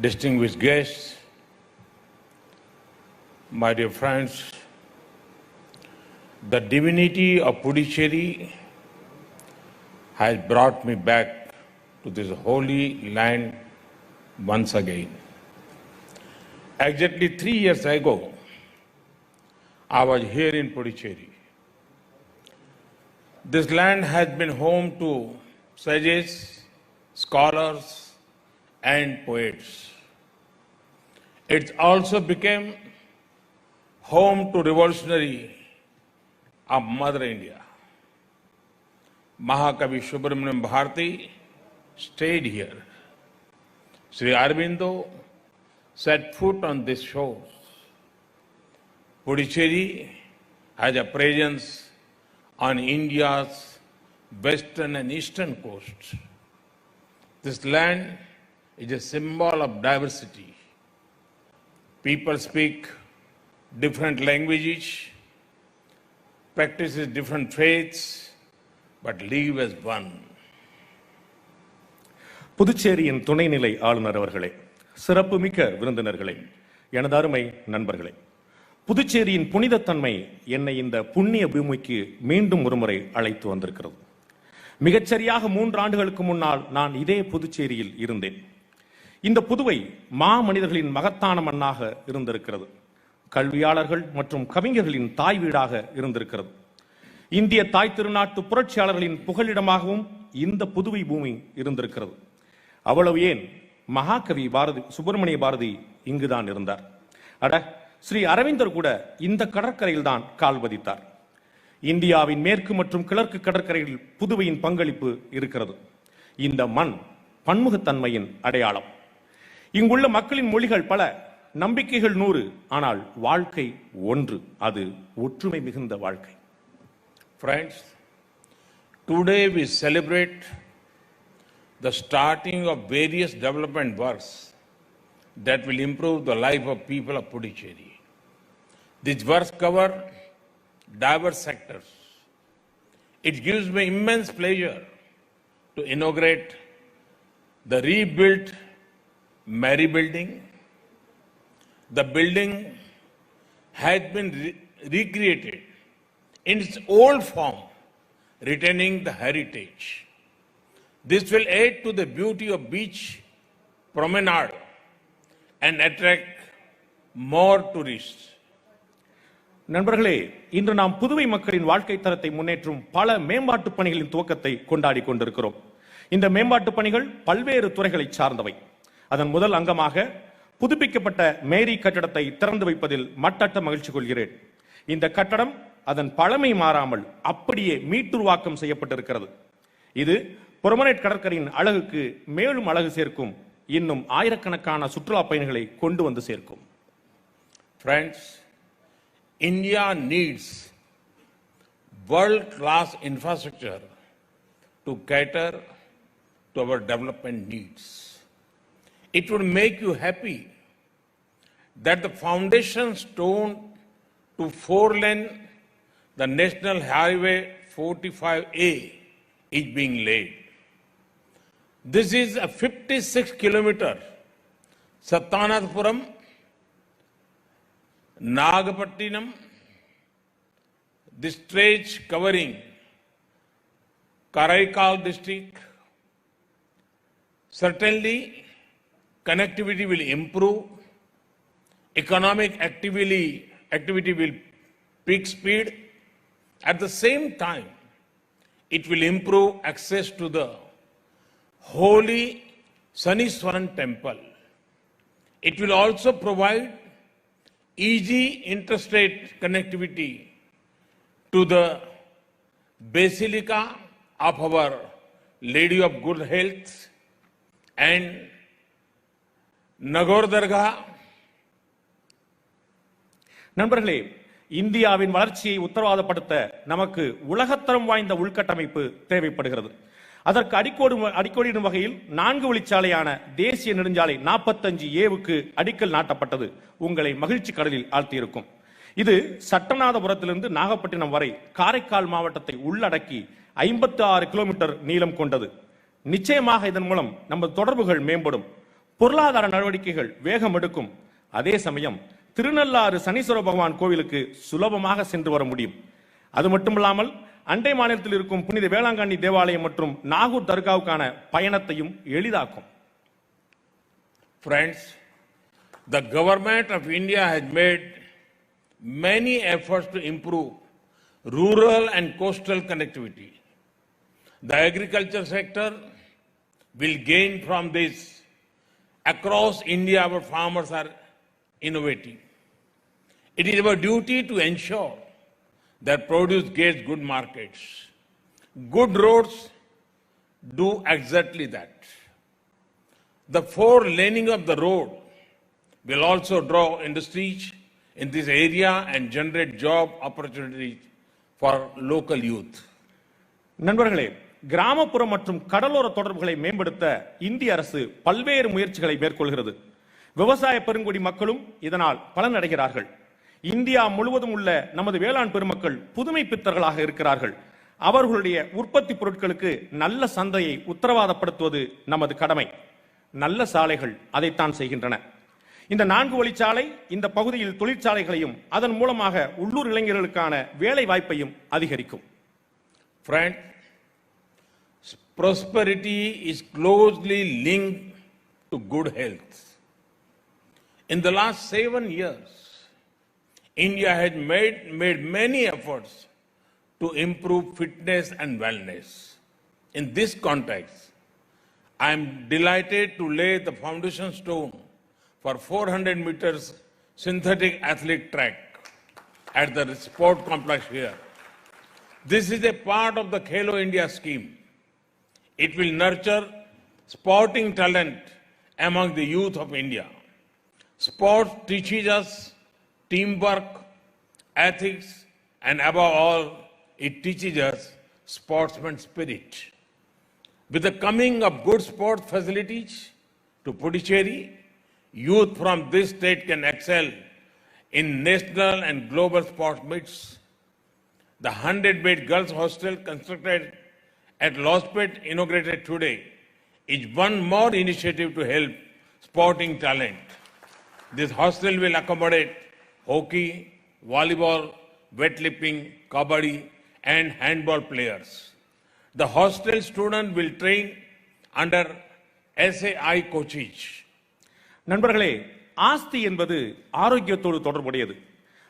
distinguished guests, my dear friends, the divinity of Puducherry has brought me back to this holy land once again. Exactly 3 years ago, I was here in Puducherry. This land has been home to sages, scholars, and poets. It also became home to revolutionary of Mother India. Mahakavi Subramaniam Bharati stayed here. Sri Aurobindo set foot on this shore. Puducherry has a presence on India's western and eastern coasts. This land is a symbol of diversity. People speak different languages, practices different faiths, but live as one. புதுச்சேரியின் துணைநிலை ஆளுநர் அவர்களே, சிறப்புமிக்க விருந்தினர்களே, எனது அருமை நண்பர்களே, புதுச்சேரியின் புனிதத்தன்மை என்னை இந்த புண்ணிய பூமிக்கு மீண்டும் ஒருமுறை அழைத்து வந்திருக்கிறது. மிகச்சரியாக 3 ஆண்டுகளுக்கு முன்னால் நான் இதே புதுச்சேரியில் இருந்தேன். இந்த புதுவை மனிதர்களின் மகத்தான மண்ணாக இருந்திருக்கிறது. கல்வியாளர்கள் மற்றும் கவிஞர்களின் தாய் வீடாக இருந்திருக்கிறது. இந்திய தாய் திருநாட்டு புரட்சியாளர்களின் புகலிடமாகவும் இந்த புதுவை பூமி இருந்திருக்கிறது. அவ்வளவு ஏன், மகாகவி சுப்பிரமணிய பாரதி இங்குதான் இருந்தார். அட, ஸ்ரீ அரவிந்தர் கூட இந்த கடற்கரையில் தான் கால் பதித்தார். இந்தியாவின் மேற்கு மற்றும் கிழக்கு கடற்கரையில் புதுவையின் பங்களிப்பு இருக்கிறது. இந்த மண் பன்முகத்தன்மையின் அடையாளம். இங்குள்ள மக்களின் மொழிகள் பல, நம்பிக்கைகள் 100, ஆனால் வாழ்க்கை ஒன்று, அது ஒற்றுமை மிகுந்த வாழ்க்கை. Friends, today we celebrate the starting of various development works that will improve the life of people of Puducherry. These works cover diverse sectors. It gives me immense pleasure to inaugurate the rebuilt Mary building. The building has been recreated in its old form, retaining the heritage. This will add to the beauty of beach promenade and attract more tourists. நண்பர்களே, இன்று நாம் புதுவை மக்களின் வாழ்க்கை தரத்தை முன்னேற்றும் பல மேம்பாட்டு பணிகளின் துவக்கத்தை கொண்டாடி கொண்டிருக்கிறோம். இந்த மேம்பாட்டு பணிகள் பல்வேறு துறைகளை சார்ந்தவை. அதன் முதல் அங்கமாக புதுப்பிக்கப்பட்ட மேரி கட்டடத்தை திறந்து வைப்பதில் மட்டற்ற மகிழ்ச்சி கொள்கிறேன். இந்த கட்டடம் அதன் பழமை மாறாமல் அப்படியே மீட்டுருவாக்கம் செய்யப்பட்டிருக்கிறது. இது புரமனேட் கடற்கரையின் அழகுக்கு மேலும் அழகு சேர்க்கும். இன்னும் ஆயிரக்கணக்கான சுற்றுலா பயணிகளை கொண்டு வந்து சேர்க்கும். Friends, India needs world-class infrastructure to cater to our development needs. It would make you happy that the foundation stone to 4-lane the National Highway 45A is being laid. This is a 56-kilometer Sattanathapuram, Nagapattinam, this stretch covering Karaikal district. Certainly, connectivity will improve, economic activity will peak speed. At the same time, it will improve access to the holy Saniswaran temple. It will also provide easy interstate connectivity to the Basilica of our Lady of Good Health and Nagore Dargah. நண்பர்களே, இந்தியாவின் வளர்ச்சியை உத்தரவாதப்படுத்த நமக்கு உலகத்தரம் வாய்ந்த உள்கட்டமைப்பு தேவைப்படுகிறது. அதற்கு அடிக்கோடிடும் வகையில் 4 வழிச்சாலையான தேசிய நெடுஞ்சாலை 45A அடிக்கல் நாட்டப்பட்டது உங்களை மகிழ்ச்சி கடலில் ஆழ்த்தியிருக்கும். இது சட்டநாதபுரத்திலிருந்து நாகப்பட்டினம் வரை காரைக்கால் மாவட்டத்தை உள்ளடக்கி 56 கிலோமீட்டர் நீளம் கொண்டது. நிச்சயமாக இதன் மூலம் நமது தொடர்புகள் மேம்படும். பொருளாதார நடவடிக்கைகள் வேகம் எடுக்கும். அதே சமயம் திருநள்ளாறு சனீஸ்வர பகவான் கோவிலுக்கு சுலபமாக சென்று வர முடியும். அது மட்டுமில்லாமல் அண்டை மாநிலத்தில் இருக்கும் புனித வேளாங்கண்ணி தேவாலயம் மற்றும் நாகூர் தர்காவுக்கான பயணத்தையும் எளிதாக்கும். Friends, the government of India has made many efforts to improve rural and coastal connectivity. The agriculture sector will gain from this. Across India, our farmers are innovating. It is our duty to ensure that produce gets good markets. Good roads do exactly that. The four-laning of the road will also draw industries in this area and generate job opportunities for local youth. நண்பர்களே, கிராமப்புற மற்றும் கடலோர தொடர்புகளை மேம்படுத்த இந்திய அரசு பல்வேறு முயற்சிகளை மேற்கொள்கிறது. விவசாய பெருங்குடி மக்களும் இதனால் பலனடைகிறார்கள். இந்தியா முழுவதும் உள்ள நமது வேளாண் பெருமக்கள் புதுமை பித்தர்களாக இருக்கிறார்கள். அவர்களுடைய உற்பத்தி பொருட்களுக்கு நல்ல சந்தையை உத்தரவாதப்படுத்துவது நமது கடமை. நல்ல சாலைகள் அதைத்தான் செய்கின்றன. இந்த 4 வழிச்சாலை இந்த பகுதியில் தொழிற்சாலைகளையும் அதன் மூலமாக உள்ளூர் இளைஞர்களுக்கான வேலை வாய்ப்பையும் அதிகரிக்கும். Friends, prosperity is closely linked to good health. In the last 7 years, India has made many efforts to improve fitness and wellness. In this context, I am delighted to lay the foundation stone for 400 meters synthetic athlete track at the sport complex here. This is a part of the Khelo India scheme. It will nurture sporting talent among the youth of India. Sport teaches us teamwork, ethics, and above all, it teaches us sportsman spirit. With the coming of good sports facilities to Puducherry, youth from this state can excel in national and global sports meets. The 100-bed girls hostel constructed at Lospet, inaugurated today, is one more initiative to help sporting talent. This hostel will accommodate hockey, volleyball, weightlifting, kabaddi, and handball players. The hostel student will train under SAI coaches. நண்பர்களே, ஆஸ்தி என்பது ஆரோக்கியத்தோடு தொடர்புடையது.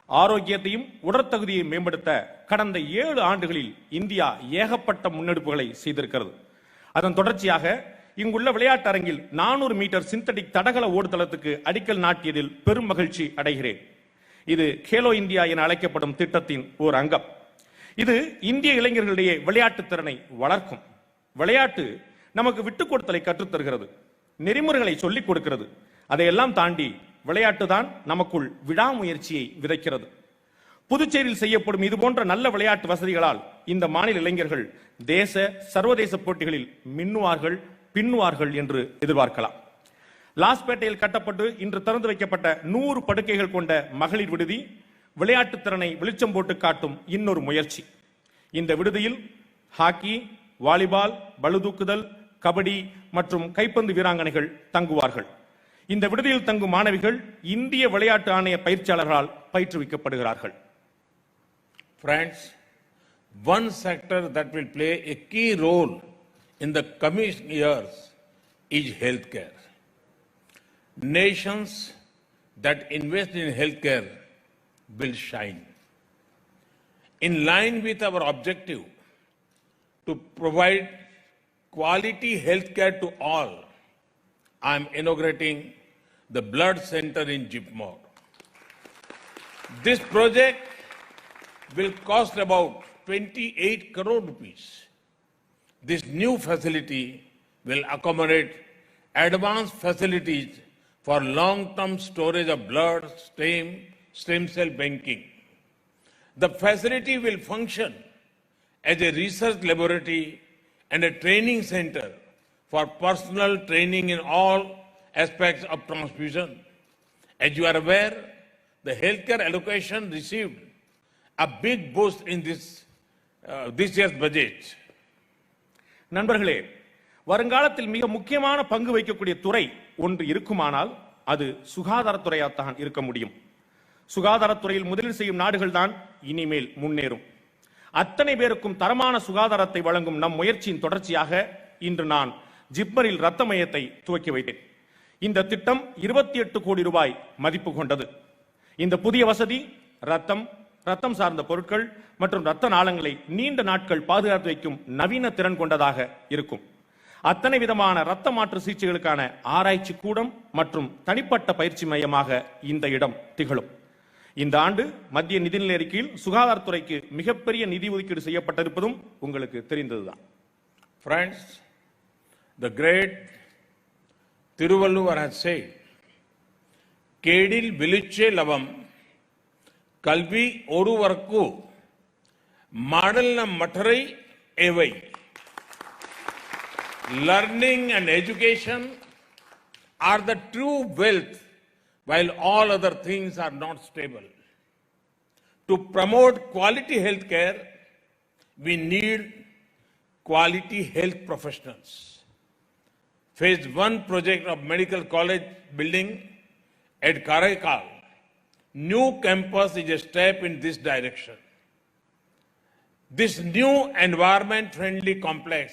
ஆரோக்கியத்தையும் உடற்தகுதியை மேம்படுத்த கடந்த 7 ஆண்டுகளில் India ஏகப்பட்ட முன்னெடுப்புகளை செய்திருக்கிறது. அதன் தொடர்ச்சியாக இங்குள்ள விளையாட்டு அரங்கில் 400 மீட்டர் சிந்தட்டிக் தடகள ஓடுதளத்துக்கு அடிக்கல் நாட்டியதில் பெரும் மகிழ்ச்சி அடைகிறேன். இது கேலோ இந்தியா என அழைக்கப்படும் திட்டத்தின் ஒரு அங்கம். இது இந்திய இளைஞர்களிடையே விளையாட்டு திறனை வளர்க்கும். விளையாட்டு நமக்கு விட்டுக் கொடுத்தலை கற்றுத்தருகிறது, நெறிமுறைகளை சொல்லிக் கொடுக்கிறது. அதையெல்லாம் தாண்டி விளையாட்டு தான் நமக்குள் விடாமுயற்சியை விதைக்கிறது. புதுச்சேரியில் செய்யப்படும் இது போன்ற நல்ல விளையாட்டு வசதிகளால் இந்த மாநில இளைஞர்கள் தேச சர்வதேச போட்டிகளில் மின்னுவார்கள், பின்னுவார்கள் என்று எதிர்பார்க்கலாம். லாஸ்பேட்டையில் கட்டப்பட்டு இன்று திறந்து வைக்கப்பட்ட 100 படுக்கைகள் கொண்ட மகளிர் விடுதி விளையாட்டு திறனை வெளிச்சம் போட்டு காட்டும் இன்னொரு முயற்சி. இந்த விடுதியில் ஹாக்கி, வாலிபால், பளுதூக்குதல், கபடி மற்றும் கைப்பந்து வீராங்கனைகள் தங்குவார்கள். இந்த விடுதியில் தங்கும் மாணவிகள் இந்திய விளையாட்டு ஆணைய பயிற்சியாளர்களால் பயிற்றுவிக்கப்படுகிறார்கள். Friends, one sector that will play a key role in the coming years is healthcare. Nations that invest in healthcare will shine. In line with our objective to provide quality healthcare to all, I am inaugurating the blood center in Jipmore. This project will cost about 28 crore rupees. This new facility will accommodate advanced facilities for long-term storage of blood, stem cell banking. The facility will function as a research laboratory and a training center for personal training in all aspects of transfusion. As you are aware, the healthcare allocation received a big boost in this year's budget. நண்பர்களே, வருங்காலத்தில் மிக முக்கியமான பங்கு வகிக்கக்கூடிய துறை ஒன்று இருக்குமானால் அது சுகாதாரத்துறையாகத்தான் இருக்க முடியும். சுகாதாரத்துறையில் முதலீடு செய்யும் நாடுகள் தான் இனிமேல் முன்னேறும். அத்தனை பேருக்கும் தரமான சுகாதாரத்தை வழங்கும் நம் முயற்சியின் தொடர்ச்சியாக இன்று நான் ஜிப்மரில் இரத்த மையத்தை துவக்கி வைத்தேன். இந்த திட்டம் 28 கோடி ரூபாய் மதிப்பு கொண்டது. இந்த புதிய வசதி ரத்தம் சார்ந்த பொருட்கள் மற்றும் இரத்த நாளங்களை நீண்ட நாட்கள் பாதுகாத்து வைக்கும் நவீன திறன் கொண்டதாக இருக்கும். அத்தனை விதமான இரத்த மாற்று சிகிச்சைகளுக்கான ஆராய்ச்சி கூடம் மற்றும் தனிப்பட்ட பயிற்சி மையமாக இந்த இடம் திகழும். இந்த ஆண்டு மத்திய நிதிநிலை அறிக்கையில் சுகாதாரத்துறைக்கு மிகப்பெரிய நிதி ஒதுக்கீடு செய்யப்பட்டிருப்பதும் உங்களுக்கு தெரிந்ததுதான். Friends, the great Tiruvalluvar has said, Kedil Viliche Lavam Kalvi Oruvarku Madalna Matarai Evai. Learning and education are the true wealth, while all other things are not stable. To promote quality health care, we need quality health professionals. Phase 1 project of Medical College building at Karaikal, new campus is a step in this direction. This new environment-friendly complex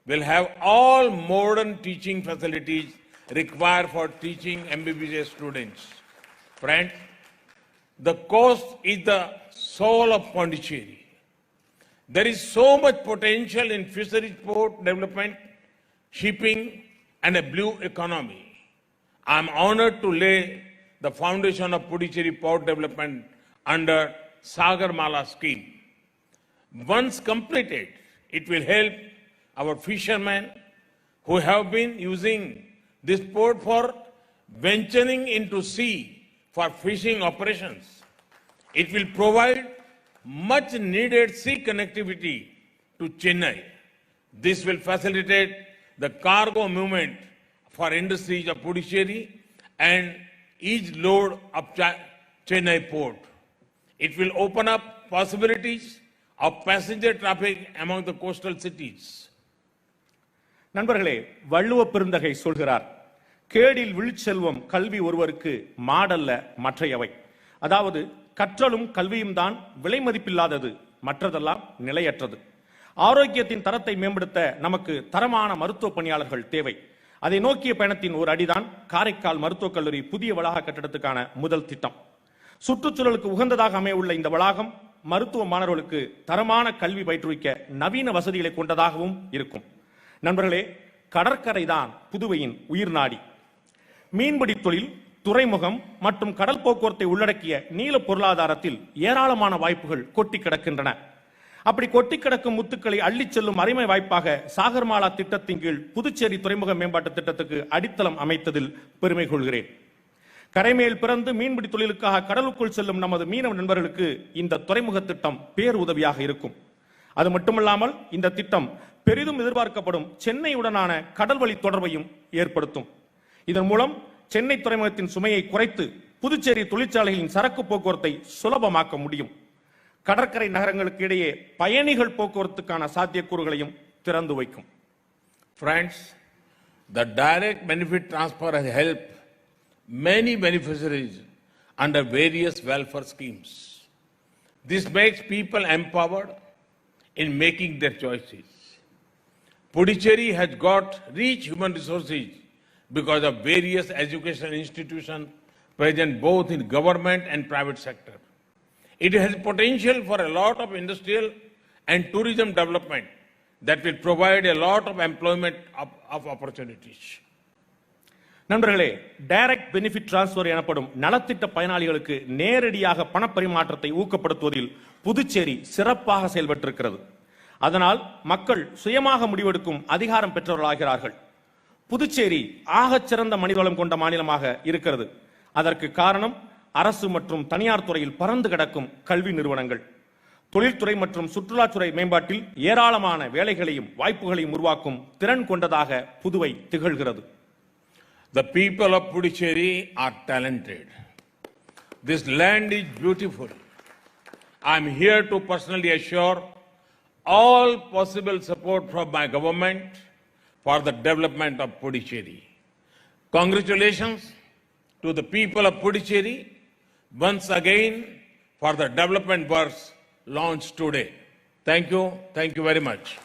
will have all modern teaching facilities required for teaching MBBS students. Friends, the coast is the soul of Pondicherry. There is so much potential in fisheries, port development, shipping, and a blue economy. I am honored to lay the foundation of Puducherry Port Development under Sagarmala scheme. Once completed, it will help our fishermen who have been using this port for venturing into sea for fishing operations. It will provide much needed sea connectivity to Chennai. This will facilitate the cargo movement for industries of Puducherry and each load of Chennai port. It will open up possibilities of passenger traffic among the coastal cities. நண்பர்களே, வள்ளுவ பெருந்தகை சொல்கிறார், கேடில் விழுச்செல்வம் கல்வி ஒருவருக்கு மாடல்ல மற்றையவை. அதாவது கற்றலும் கல்வியும் தான் விலை மதிப்பில்லாதது, மற்றதெல்லாம் நிலையற்றது. ஆரோக்கியத்தின் தரத்தை மேம்படுத்த நமக்கு தரமான மருத்துவ பணியாளர்கள் தேவை. அதை நோக்கிய பயணத்தின் ஒரு அடிதான் காரைக்கால் மருத்துவக் கல்லூரி புதிய வளாக கட்டடத்துக்கான முதல் திட்டம். சுற்றுச்சூழலுக்கு உகந்ததாக அமையவுள்ள இந்த வளாகம் மருத்துவ மாணவர்களுக்கு தரமான கல்வி பயிற்றுவிக்க நவீன வசதிகளை கொண்டதாகவும் இருக்கும். நண்பர்களே, கடற்கரை தான் புதுவையின் உயிர் நாடி. மீன்பிடி தொழில், துறைமுகம் மற்றும் கடல் போக்குவரத்தை உள்ளடக்கிய நீல பொருளாதாரத்தில் ஏராளமான வாய்ப்புகள் கொட்டி கிடக்கின்றன. அப்படி கொட்டி கிடக்கும் முத்துக்களை அள்ளிச் செல்லும் அருமை வாய்ப்பாக சாகர்மாலா திட்டத்தின் கீழ் புதுச்சேரி துறைமுக மேம்பாட்டு திட்டத்துக்கு அடித்தளம் அமைத்ததில் பெருமை கொள்கிறேன். கரைமேல் பிறந்து மீன்பிடி தொழிலுக்காக கடலுக்குள் செல்லும் நமது மீனவ நண்பர்களுக்கு இந்த துறைமுக திட்டம் பேருதவியாக இருக்கும். அது மட்டுமல்லாமல் இந்த திட்டம் பெரிதும் எதிர்பார்க்கப்படும் சென்னையுடனான கடல்வழி தொடர்பையும் ஏற்படுத்தும். இதன் மூலம் சென்னை துறைமுகத்தின் சுமையை குறைத்து புதுச்சேரி தொழிற்சாலைகளின் சரக்கு போக்குவரத்தை சுலபமாக்க முடியும். கடற்கரை நகரங்களுக்கு இடையே பயணிகள் போக்குவரத்துக்கான சாத்தியக்கூறுகளையும் திறந்து வைக்கும். Friends, the direct benefit transfer has helped many beneficiaries under various welfare schemes. This makes people empowered in making their choices. Puducherry has got rich human resources because of various educational institutions present both in government and private sector. It has potential for a lot of industrial and tourism development that will provide a lot of employment of opportunities. நண்பர்களே, direct benefit transfer எனப்படும் நலத்திட்ட பயனாளிகளுக்கு நேரடியாக பணப்பரிமாற்றத்தை ஊக்கப்படுத்துவதில் புதுச்சேரி சிறப்பாக செயல்பட்டிருக்கிறது. அதனால் மக்கள் சுயமாக முடிவெடுக்கும் அதிகாரம் பெற்றவர்களாகிறார்கள். புதுச்சேரி ஆகச்சிறந்த மனிதவளம் கொண்ட மாநிலமாக இருக்கிறது. அதற்கு காரணம் அரசு மற்றும் தனியார் துறையில் பறந்து கிடக்கும் கல்வி நிறுவனங்கள். தொழில்துறை மற்றும் சுற்றுலாத்துறை மேம்பாட்டில் ஏராளமான வேலைகளையும் வாய்ப்புகளையும் உருவாக்கும் திறன் கொண்டதாக புதுவை திகழ்கிறது. The people of Puducherry are talented. This land is beautiful. I am here to personally assure all possible support from my government for the development of Puducherry. Congratulations to the people of Puducherry once again for the development works launched today. Thank you very much.